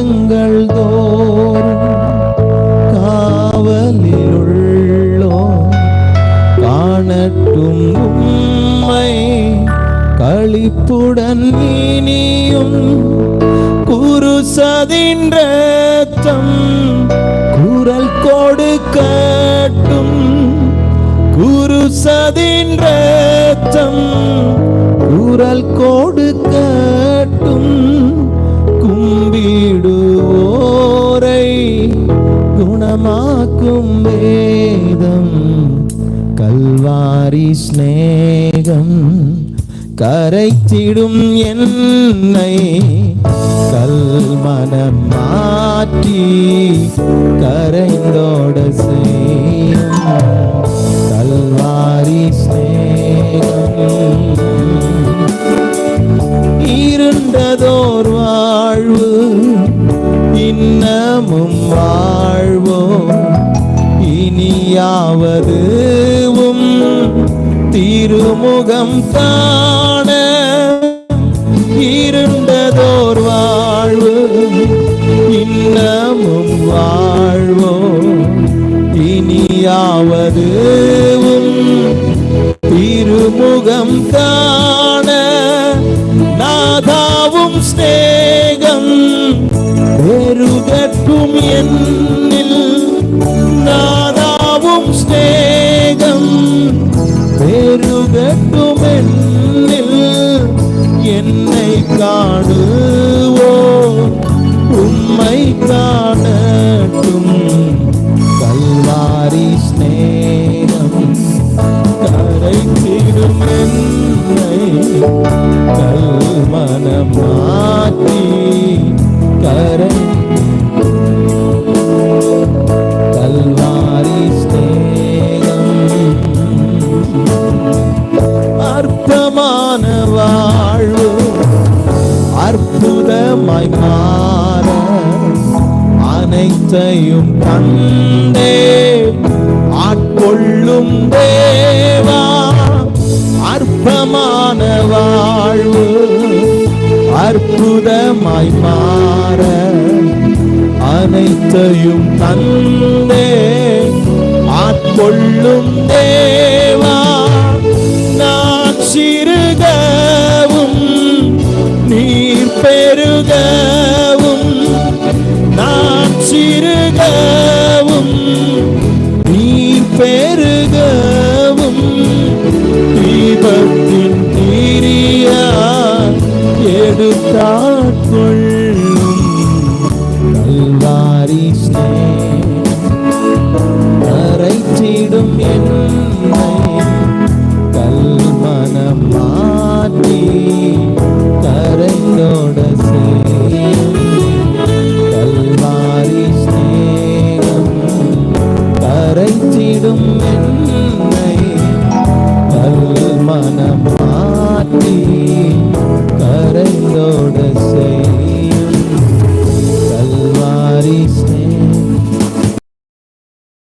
காலங்கள் தோறும் காவலிலுள்ளோ காணட்டும் உம்மை களிப்புடன் இனியும் குருசதின் ரத்தம் குரல் கொடுக்கட்டும் குருசதின் ரத்தம் குரல் கொடுக்கட்டும் கும்பிடுவோரை குணமாக்கும் வேதம் கல்வாரி ஸ்நேகம் கரைத்திடும் என்னை கல்மனம் மாற்றி கரைந்தோட செய்யும் கல்வாரி ஸ்நேகம் இருண்டதோர் வாழ்வு இன்னமும் வாழ்வோ இனியாவதுவும் திருமுகம் காண இருண்டதோர் வாழ்வு இன்னமும் வாழ்வோ இனியாவதுவும் திருமுகம் காண நாதாவும் ஸ்நேகம் பெருகட்டும் என்னில் நாதாவும் ஸ்நேகம் பெருகட்டும் என்னில் என்னை காணுவோ உம்மை காணட்டும் கல்வாரி ஸ்நேகம் கரைத்திடும் என்னை கல்மனம் மாற்றி கரை கல்வாரி ஸ்நேகம் அற்பமான வாழ்வு அற்புதமாய் மாற அனைத்தையும் கண்டே ஆட்கொள்ளும் தேவா அற்பமான வாழ்வு அற்புதமாய் மாற அனைத்தையும் தந்தே ஆட்கொள்ளும் தேவா நான் சிறுகவும் நீர் பெருகவும் நான் சிறுகவும் நீர் பெருகவும் தீபத்தின் தீரியா எடுத்தாட்கொள்ளும் கல்வாரி